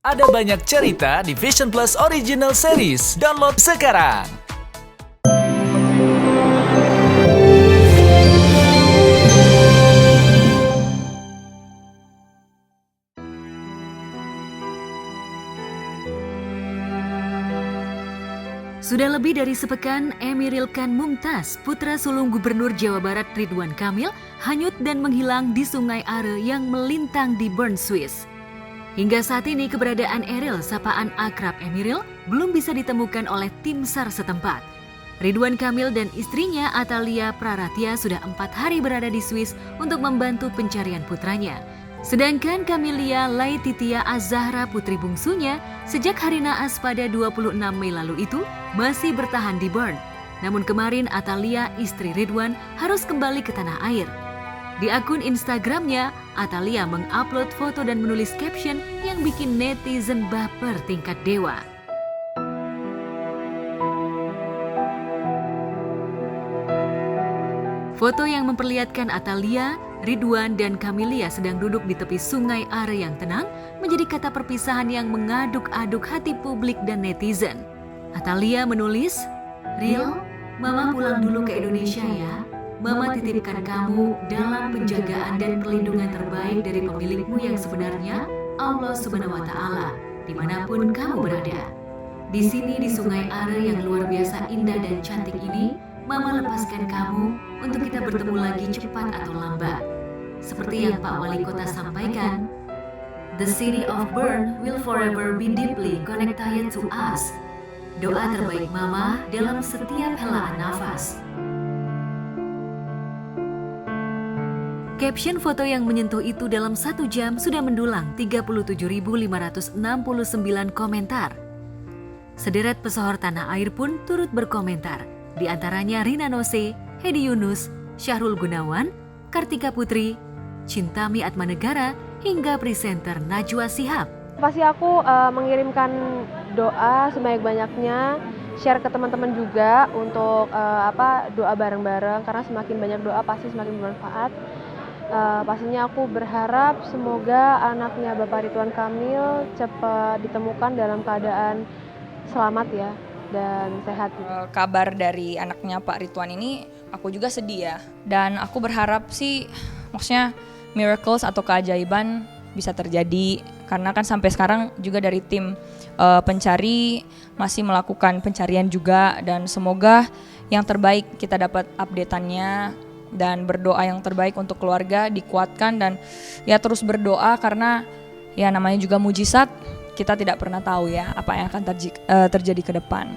Ada banyak cerita di Vision Plus Original Series. Download sekarang. Sudah lebih dari sepekan, Emiril Khan Mumtaz, putra sulung Gubernur Jawa Barat Ridwan Kamil, hanyut dan menghilang di Sungai Are yang melintang di Bern, Swiss. Hingga saat ini keberadaan Eril, sapaan akrab Emiril, belum bisa ditemukan oleh tim SAR setempat. Ridwan Kamil dan istrinya Atalia Praratia sudah 4 hari berada di Swiss untuk membantu pencarian putranya. Sedangkan Camelia Laetitia Az-Zahra putri bungsunya sejak hari naas pada 26 Mei lalu itu masih bertahan di Bern. Namun kemarin Atalia, istri Ridwan, harus kembali ke tanah air. Di akun Instagramnya, Atalia mengupload foto dan menulis caption yang bikin netizen baper tingkat dewa. Foto yang memperlihatkan Atalia, Ridwan, dan Camelia sedang duduk di tepi Sungai Are yang tenang menjadi kata perpisahan yang mengaduk-aduk hati publik dan netizen. Atalia menulis, "Ril, Mama pulang dulu ke Indonesia ya. Mama titipkan kamu dalam penjagaan dan perlindungan terbaik dari pemilikmu yang sebenarnya, Allah Subhanahu wa Ta'ala, dimanapun kamu berada. Di sini di Sungai Are yang luar biasa indah dan cantik ini, Mama lepaskan kamu untuk kita bertemu lagi cepat atau lambat. Seperti yang Pak Wali Kota sampaikan, the city of Bern will forever be deeply connected to us. Doa terbaik Mama dalam setiap helaan nafas." Caption foto yang menyentuh itu dalam 1 jam sudah mendulang 37.569 komentar. Sederet pesohor tanah air pun turut berkomentar. Di antaranya Rina Nose, Hedi Yunus, Syahrul Gunawan, Kartika Putri, Cintami Atmanegara, hingga presenter Najwa Shihab. Pasti aku mengirimkan doa sebanyak-banyaknya, share ke teman-teman juga untuk doa bareng-bareng, karena semakin banyak doa pasti semakin bermanfaat. Pastinya aku berharap semoga anaknya Bapak Ridwan Kamil cepat ditemukan dalam keadaan selamat ya dan sehat. Kabar dari anaknya Pak Ridwan ini aku juga sedih ya, dan aku berharap sih maksudnya miracles atau keajaiban bisa terjadi, karena kan sampai sekarang juga dari tim pencari masih melakukan pencarian juga, dan semoga yang terbaik kita dapat update-annya dan berdoa yang terbaik untuk keluarga, dikuatkan dan ya terus berdoa, karena ya namanya juga mujizat, kita tidak pernah tahu ya apa yang akan terjadi ke depan.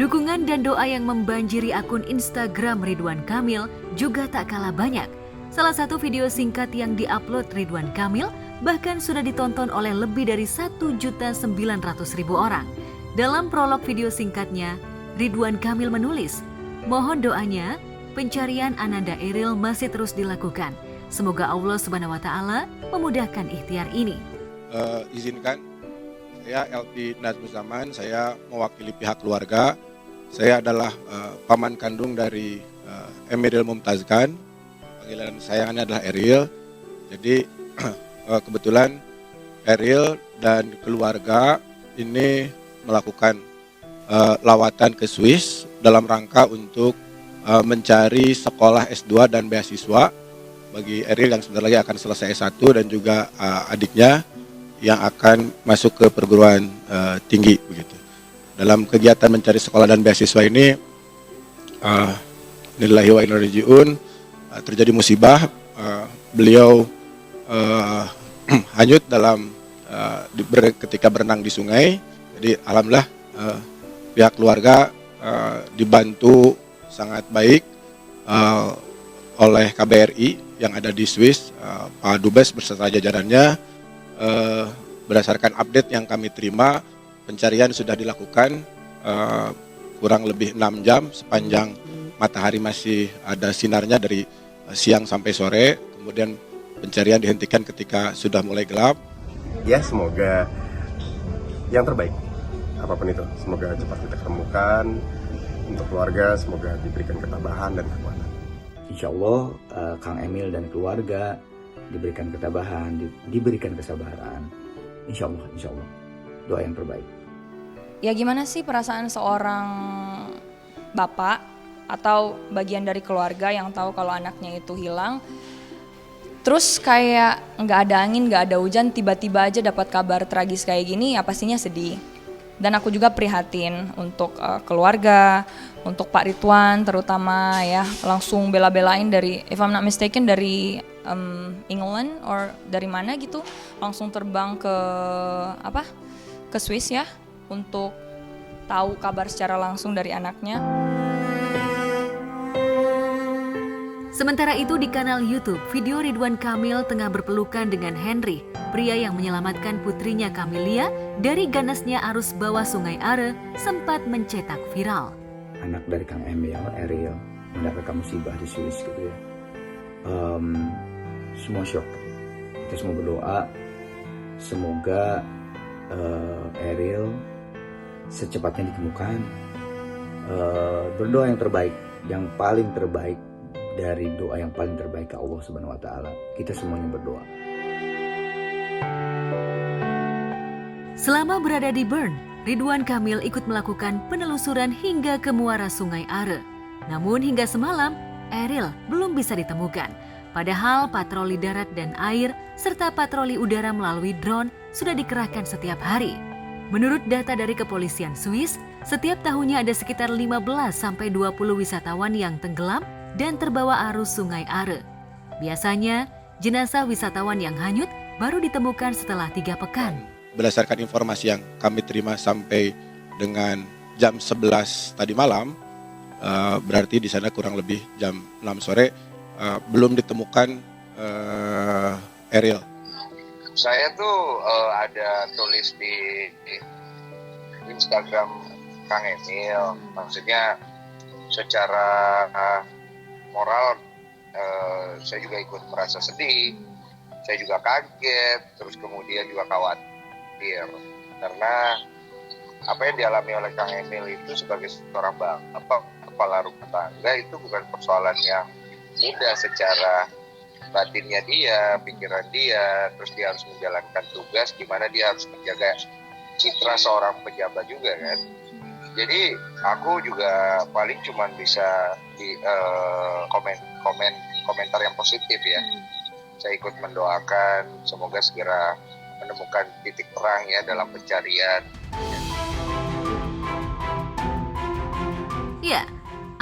Dukungan dan doa yang membanjiri akun Instagram Ridwan Kamil juga tak kalah banyak. Salah satu video singkat yang diupload Ridwan Kamil bahkan sudah ditonton oleh lebih dari 1.900.000 orang. Dalam prolog video singkatnya, Ridwan Kamil menulis, "Mohon doanya, pencarian Ananda Eril masih terus dilakukan. Semoga Allah Subhanahu wa Ta'ala memudahkan ikhtiar ini." Izinkan saya LP Nazmuzaman, saya mewakili pihak keluarga. Saya adalah paman kandung dari Emiril Mumtaz Khan. Panggilan sayangannya adalah Eril. Jadi kebetulan Eril dan keluarga ini melakukan lawatan ke Swiss dalam rangka untuk mencari sekolah S2 dan beasiswa bagi Eril yang sebentar lagi akan selesai S1, dan juga adiknya yang akan masuk ke perguruan tinggi begitu. Dalam kegiatan mencari sekolah dan beasiswa ini, lillahi wa inna ilaihi raji'un, terjadi musibah. Beliau hanyut dalam ketika berenang di sungai. Jadi alhamdulillah pihak keluarga dibantu sangat baik oleh KBRI yang ada di Swiss, Pak Dubes beserta jajarannya. Berdasarkan update yang kami terima, pencarian sudah dilakukan kurang lebih 6 jam sepanjang matahari masih ada sinarnya dari siang sampai sore. Kemudian pencarian dihentikan ketika sudah mulai gelap. Ya, semoga yang terbaik apapun itu, semoga cepat kita ketemukan. Untuk keluarga semoga diberikan ketabahan dan kekuatan. Insya Allah Kang Emil dan keluarga diberikan ketabahan, diberikan kesabaran. Insya Allah, doa yang terbaik. Ya gimana sih perasaan seorang bapak atau bagian dari keluarga yang tahu kalau anaknya itu hilang, terus kayak nggak ada angin, nggak ada hujan, tiba-tiba aja dapat kabar tragis kayak gini, ya pastinya sedih. Dan aku juga prihatin untuk keluarga, untuk Pak Ridwan terutama ya, langsung bela-belain dari, if I'm not mistaken, dari England or dari mana gitu, langsung terbang ke Swiss ya, untuk tahu kabar secara langsung dari anaknya. Sementara itu di kanal YouTube, video Ridwan Kamil tengah berpelukan dengan Henry, pria yang menyelamatkan putrinya Camelia dari ganasnya arus bawah Sungai Are, sempat mencetak viral. Anak dari Kang Emil, Ariel, mendapatkan musibah di Swiss gitu ya. Semua shock. Kita semua berdoa semoga Ariel secepatnya ditemukan. Berdoa yang terbaik, yang paling terbaik dari doa yang paling terbaik ke Allah Subhanahu wa taala. Kita semuanya berdoa. Selama berada di Bern, Ridwan Kamil ikut melakukan penelusuran hingga ke muara Sungai Are. Namun hingga semalam, Ariel belum bisa ditemukan. Padahal patroli darat dan air serta patroli udara melalui drone sudah dikerahkan setiap hari. Menurut data dari kepolisian Swiss, setiap tahunnya ada sekitar 15-20 wisatawan yang tenggelam dan terbawa arus Sungai Are. Biasanya, jenazah wisatawan yang hanyut baru ditemukan setelah 3 pekan. Berdasarkan informasi yang kami terima sampai dengan jam 11 tadi malam, berarti di sana kurang lebih jam 6 sore, belum ditemukan Ariel. Saya tuh ada tulis di Instagram Kang Emil, maksudnya secara moral saya juga ikut merasa sedih, saya juga kaget, terus kemudian juga khawatir karena apa yang dialami oleh Kang Emil itu sebagai seorang bapak kepala rumah tangga itu bukan persoalan yang mudah secara batinnya dia, pikiran dia, terus dia harus menjalankan tugas, gimana dia harus menjaga citra seorang pejabat juga kan. Jadi aku juga paling cuman bisa di komentar yang positif ya. Saya ikut mendoakan semoga segera menemukan titik terang ya dalam pencarian. Ya,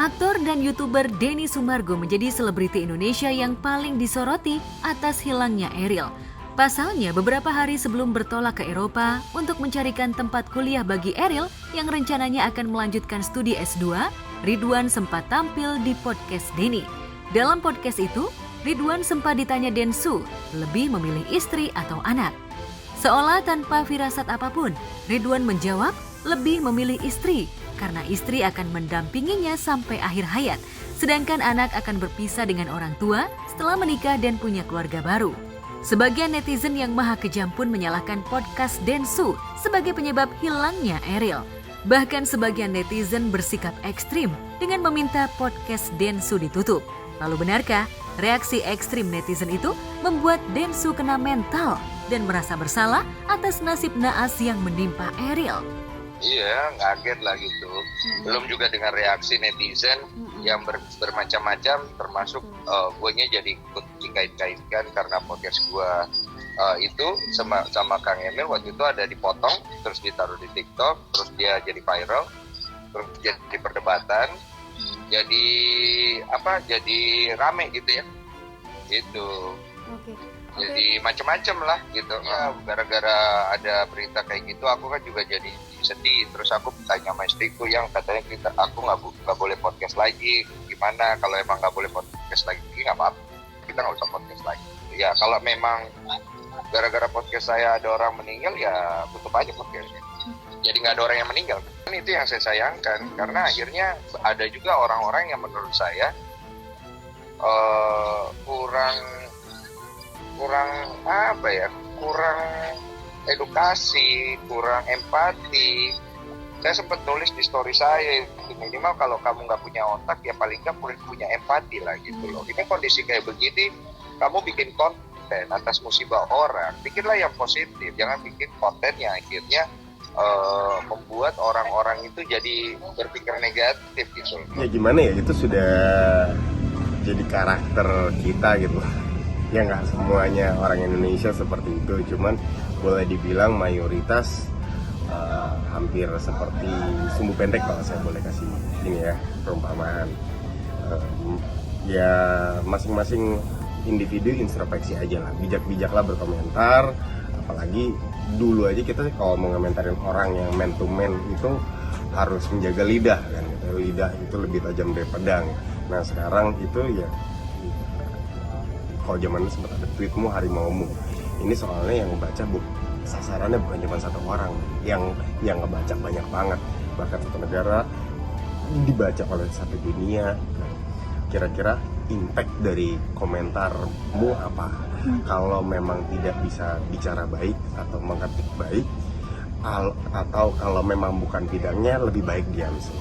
aktor dan YouTuber Denny Sumargo menjadi selebriti Indonesia yang paling disoroti atas hilangnya Ariel. Pasalnya, beberapa hari sebelum bertolak ke Eropa untuk mencarikan tempat kuliah bagi Ariel yang rencananya akan melanjutkan studi S2, Ridwan sempat tampil di podcast Denny. Dalam podcast itu, Ridwan sempat ditanya Densu lebih memilih istri atau anak. Seolah tanpa firasat apapun, Ridwan menjawab lebih memilih istri karena istri akan mendampinginya sampai akhir hayat, sedangkan anak akan berpisah dengan orang tua setelah menikah dan punya keluarga baru. Sebagian netizen yang maha kejam pun menyalahkan podcast Densu sebagai penyebab hilangnya Ariel. Bahkan sebagian netizen bersikap ekstrim dengan meminta podcast Densu ditutup. Lalu benarkah reaksi ekstrim netizen itu membuat Densu kena mental dan merasa bersalah atas nasib naas yang menimpa Ariel? Iya, ngaget lah gitu. Belum juga dengan reaksi netizen yang bermacam-macam, termasuk guanya jadi ikut dikait-kaitkan karena podcast gua itu sama Kang Emil waktu itu ada dipotong, terus ditaruh di TikTok, terus dia jadi viral, terus jadi perdebatan, jadi rame gitu ya, gitu. Jadi macam-macam lah gitu. Ya, gara-gara ada berita kayak gitu, aku kan juga jadi sedih. Terus aku tanya sama istriku yang katanya aku nggak boleh podcast lagi. Gimana kalau emang nggak boleh podcast lagi? Nggak apa-apa, kita nggak usah podcast lagi. Ya kalau memang gara-gara podcast saya ada orang meninggal, ya tutup aja podcastnya. Jadi nggak ada orang yang meninggal. Kan itu yang saya sayangkan, karena akhirnya ada juga orang-orang yang menurut saya kurang edukasi, kurang empati. Saya sempat nulis di story saya, minimal kalau kamu nggak punya otak ya paling nggak punya empati lah gitu loh. Ini kondisi kayak begini, kamu bikin konten konten atas musibah orang, bikinlah yang positif, jangan bikin konten yang akhirnya membuat orang-orang itu jadi berpikir negatif gitu. Ya gimana ya, itu sudah jadi karakter kita gitu. Ya nggak semuanya orang Indonesia seperti itu, cuman boleh dibilang mayoritas hampir seperti sumbu pendek kalau saya boleh kasih ini ya perumpamaan. Ya masing-masing individu introspeksi aja lah, bijak-bijaklah berkomentar. Apalagi dulu aja kita kalau mau ngomentarin orang yang man to man itu harus menjaga lidah kan, lidah itu lebih tajam dari pedang. Nah sekarang itu ya kalau zaman itu sempat ada tweetmu harimaumu, ini soalnya yang baca sasarannya bukan cuma satu orang, yang ngebaca banyak banget, bahkan satu negara dibaca oleh satu dunia. Kira-kira impact dari komentarmu apa? Kalau memang tidak bisa bicara baik atau mengetik baik, atau kalau memang bukan bidangnya lebih baik diam sih.